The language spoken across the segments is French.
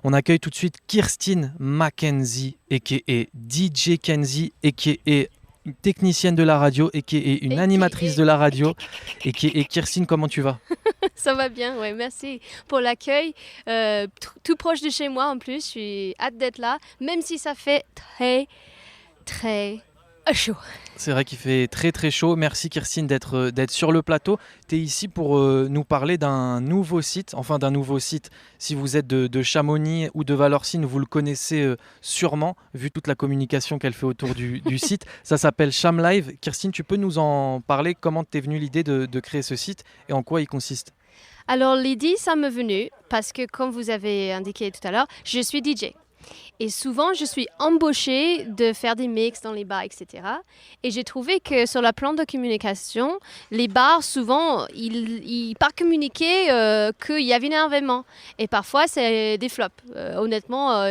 On accueille tout de suite Kirstine McKenzie, a.k.a. DJ Kenzie, a.k.a. une technicienne de la radio, a.k.a. une animatrice de la radio, a.k.a. Kirstine, comment tu vas? Ça va bien, ouais, merci pour l'accueil. Tout proche de chez moi en plus, je suis hâte d'être là, même si ça fait très chaud. C'est vrai qu'il fait très très chaud. Merci Kirstine d'être sur le plateau. Tu es ici pour nous parler d'un nouveau site. Si vous êtes de Chamonix ou de Valorcine, vous le connaissez sûrement, vu toute la communication qu'elle fait autour du site. Ça s'appelle ChamLive. Kirstine, tu peux nous en parler? Comment t'es venue l'idée de créer ce site et en quoi il consiste? Alors l'idée, ça m'est venu parce que comme vous avez indiqué tout à l'heure, je suis DJ. Et souvent, je suis embauchée de faire des mix dans les bars, etc. Et j'ai trouvé que sur le plan de communication, les bars, souvent, ils pas communiqué qu'il y avait un événement. Et parfois, c'est des flops. Honnêtement,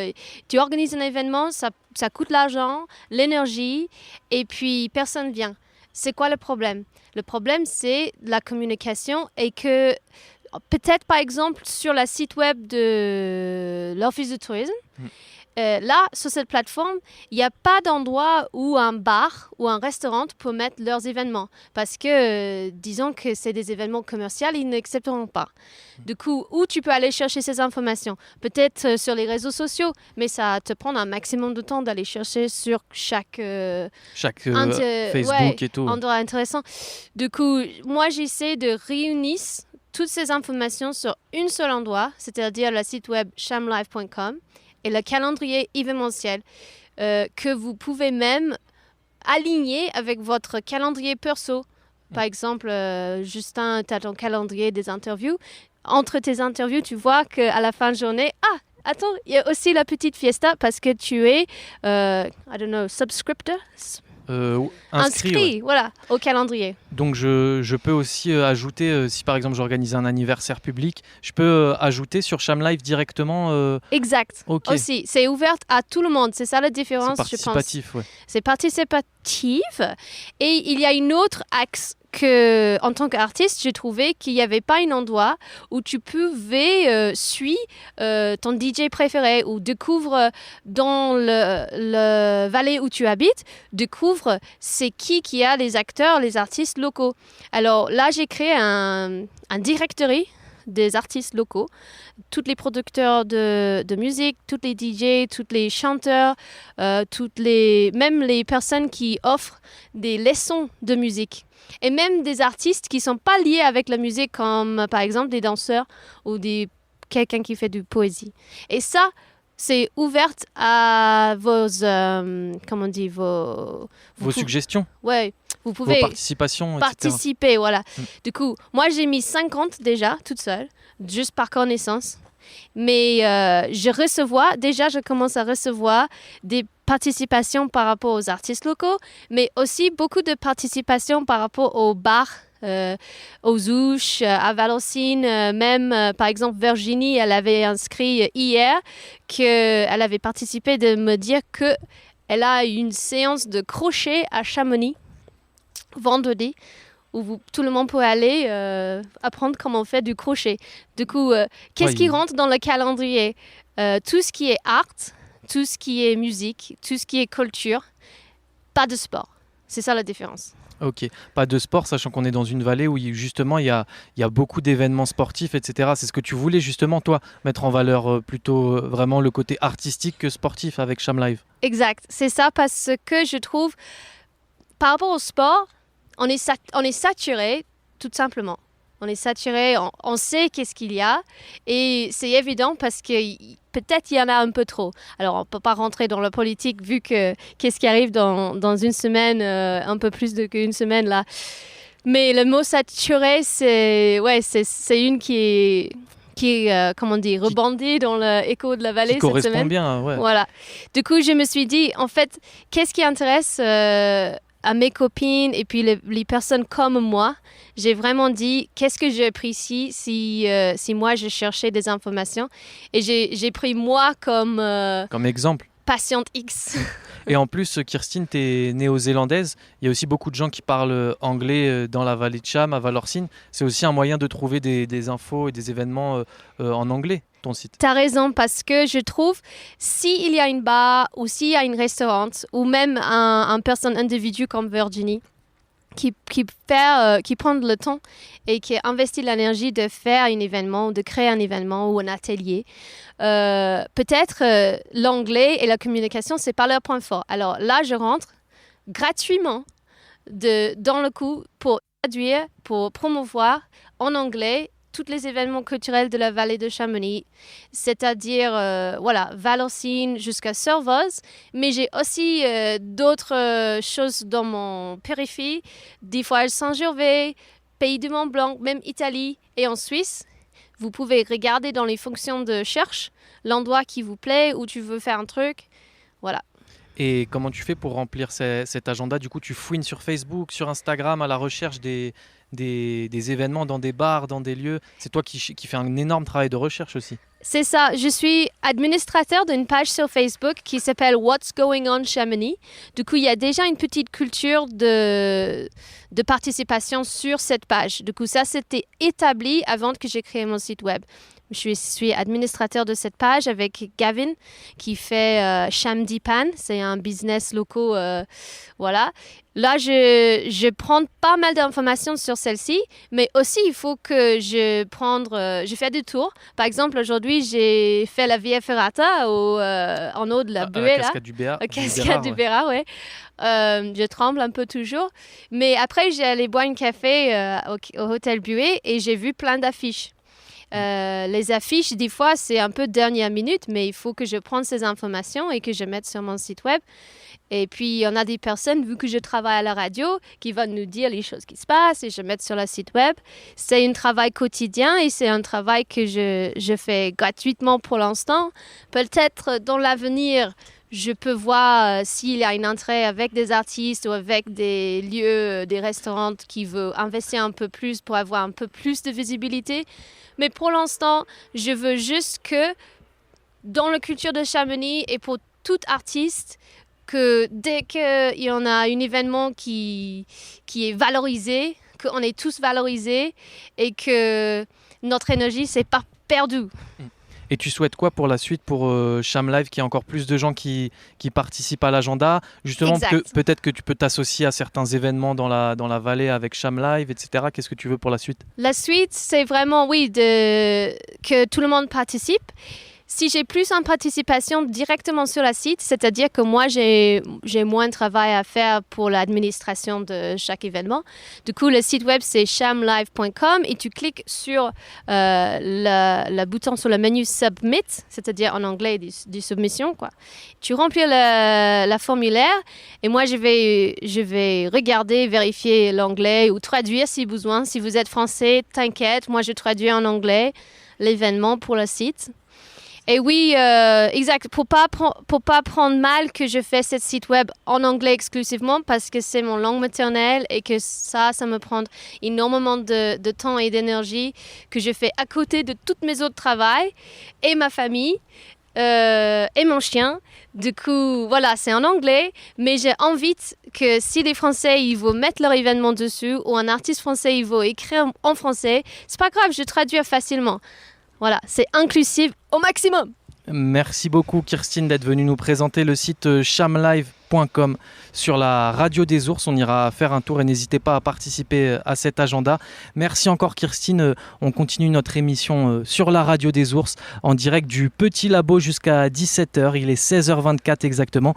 tu organises un événement, ça coûte l'argent, l'énergie, et puis personne vient. C'est quoi le problème? Le problème, c'est la communication et que peut-être, par exemple, sur le site web de l'Office de tourisme, là, sur cette plateforme, il n'y a pas d'endroit où un bar ou un restaurant peut mettre leurs événements. Parce que, disons que c'est des événements commerciaux, ils n'accepteront pas. Du coup, où tu peux aller chercher ces informations? Peut-être sur les réseaux sociaux, mais ça te prend un maximum de temps d'aller chercher sur chaque Facebook et tout. Endroit intéressant. Du coup, moi, j'essaie de réunir toutes ces informations sur un seul endroit, c'est-à-dire le site web chamlive.com et le calendrier événementiel que vous pouvez même aligner avec votre calendrier perso. Par exemple, Justin, tu as ton calendrier des interviews. Entre tes interviews, tu vois qu'à la fin de journée, attends, il y a aussi la petite fiesta parce que tu es, subscriptor. Inscrit, ouais. Voilà, au calendrier. Donc je peux aussi ajouter, si par exemple j'organise un anniversaire public, je peux ajouter sur ChamLive directement. Exact. Okay. Aussi, c'est ouvert à tout le monde. C'est ça la différence, je pense. C'est participatif, ouais. C'est participatif. Et il y a une autre axe que, en tant qu'artiste, j'ai trouvé qu'il n'y avait pas un endroit où tu pouvais suivre ton DJ préféré ou découvre dans le vallée où tu habites, découvre c'est qui a les acteurs, les artistes locaux. Alors là, j'ai créé un directory des artistes locaux, tous les producteurs de musique, tous les DJ, tous les chanteurs, même les personnes qui offrent des leçons de musique. Et même des artistes qui ne sont pas liés avec la musique, comme par exemple des danseurs ou quelqu'un qui fait de poésie. Et ça, c'est ouvert à vos suggestions. Ouais, vous pouvez vos participations, participer, etc. Voilà. Du coup, moi j'ai mis 50 déjà, toute seule, juste par connaissance. Mais je commence à recevoir des participations par rapport aux artistes locaux, mais aussi beaucoup de participations par rapport aux bars, aux Ouches, à Valorcine, même par exemple Virginie, elle avait inscrit hier qu'elle avait participé de me dire qu'elle a une séance de crochet à Chamonix vendredi, où tout le monde peut aller apprendre comment on fait du crochet. Du coup, qu'est-ce qui rentre dans le calendrier? Tout ce qui est art, tout ce qui est musique, tout ce qui est culture, pas de sport. C'est ça la différence. Ok, pas de sport, sachant qu'on est dans une vallée où justement il y a beaucoup d'événements sportifs, etc. C'est ce que tu voulais justement, toi, mettre en valeur plutôt vraiment le côté artistique que sportif avec ChamLive. Exact, c'est ça, parce que je trouve, par rapport au sport, on est saturé, tout simplement. On est saturé, on sait qu'est-ce qu'il y a et c'est évident parce que peut-être il y en a un peu trop. Alors, on ne peut pas rentrer dans la politique vu que qu'est-ce qui arrive dans une semaine, un peu plus qu'une semaine là. Mais le mot saturé, c'est une qui rebondit dans l'écho de la vallée cette semaine. Qui correspond bien, ouais. Voilà. Du coup, je me suis dit, en fait, qu'est-ce qui intéresse à mes copines et puis les personnes comme moi? J'ai vraiment dit, qu'est-ce que j'apprécie si moi, je cherchais des informations? Et j'ai pris moi comme exemple. patiente X. Et en plus, Kirstine, tu es néo-zélandaise. Il y a aussi beaucoup de gens qui parlent anglais dans la vallée de Cham, à Valorcine. C'est aussi un moyen de trouver des infos et des événements en anglais, ton site. Tu as raison, parce que je trouve, s'il y a une bar ou s'il y a une restaurant ou même un personne individu comme Virginie, qui prend le temps et qui investit l'énergie de faire un événement, de créer un événement ou un atelier. Peut-être l'anglais et la communication, c'est pas leur point fort. Alors là, je rentre gratuitement dans le coup pour traduire, pour promouvoir en anglais tous les événements culturels de la vallée de Chamonix, c'est-à-dire Valorcine jusqu'à Servoz, mais j'ai aussi d'autres choses dans mon périphérie, des fois Saint-Gervais, Pays du Mont-Blanc, même Italie et en Suisse. Vous pouvez regarder dans les fonctions de recherche l'endroit qui vous plaît, où tu veux faire un truc, voilà. Et comment tu fais pour remplir cet agenda? Du coup, tu fouines sur Facebook, sur Instagram à la recherche des événements dans des bars, dans des lieux. C'est toi qui fais un énorme travail de recherche aussi. C'est ça, je suis administrateur d'une page sur Facebook qui s'appelle What's Going On Chamonix. Du coup, il y a déjà une petite culture de participation sur cette page. Du coup, ça, c'était établi avant que j'ai créé mon site web. Je suis administrateur de cette page avec Gavin qui fait Chamdipan, c'est un business local, voilà. Là, je prends pas mal d'informations sur celle-ci, mais aussi il faut que je fais des tours. Par exemple, aujourd'hui, j'ai fait la Via Ferrata en haut de la buée. La cascade du Béa. La cascade du Béa, ouais. Je tremble un peu toujours. Mais après, j'ai allé boire un café au Hôtel Buée et j'ai vu plein d'affiches. Les affiches, des fois, c'est un peu dernière minute, mais il faut que je prenne ces informations et que je mette sur mon site web. Et puis, on a des personnes, vu que je travaille à la radio, qui vont nous dire les choses qui se passent et je mets sur le site web. C'est un travail quotidien et c'est un travail que je fais gratuitement pour l'instant. Peut-être dans l'avenir, je peux voir s'il y a une entrée avec des artistes ou avec des lieux, des restaurants qui veulent investir un peu plus pour avoir un peu plus de visibilité. Mais pour l'instant, je veux juste que dans la culture de Chamonix et pour tout artiste, que dès qu'il y en a un événement qui est valorisé, qu'on est tous valorisés et que notre énergie, c'est pas perdu. Et tu souhaites quoi pour la suite, pour Cham Live, qu'il y ait encore plus de gens qui participent à l'agenda? Justement, peut-être que tu peux t'associer à certains événements dans la vallée avec Cham Live, etc. Qu'est-ce que tu veux pour la suite? La suite, c'est vraiment, que tout le monde participe. Si j'ai plus en participation directement sur le site, c'est-à-dire que moi, j'ai moins de travail à faire pour l'administration de chaque événement. Du coup, le site web, c'est chamlive.com et tu cliques sur le bouton sur le menu Submit, c'est-à-dire en anglais du submission, quoi. Tu remplis la formulaire et moi, je vais regarder, vérifier l'anglais ou traduire si besoin. Si vous êtes français, t'inquiète, moi, je traduis en anglais l'événement pour le site. Et oui, exact. Pour pas prendre mal que je fais ce site web en anglais exclusivement parce que c'est mon langue maternelle et que ça me prend énormément de temps et d'énergie que je fais à côté de tous mes autres travails et ma famille et mon chien. Du coup, voilà, c'est en anglais, mais j'ai envie que si les Français ils vont mettre leur événement dessus ou un artiste français il va écrire en français, c'est pas grave, je traduis facilement. Voilà, c'est inclusif au maximum. Merci beaucoup Kirstine d'être venue nous présenter le site chamlive.com sur la radio des ours. On ira faire un tour et n'hésitez pas à participer à cet agenda. Merci encore Kirstine. On continue notre émission sur la radio des ours en direct du Petit Labo jusqu'à 17h. Il est 16h24 exactement.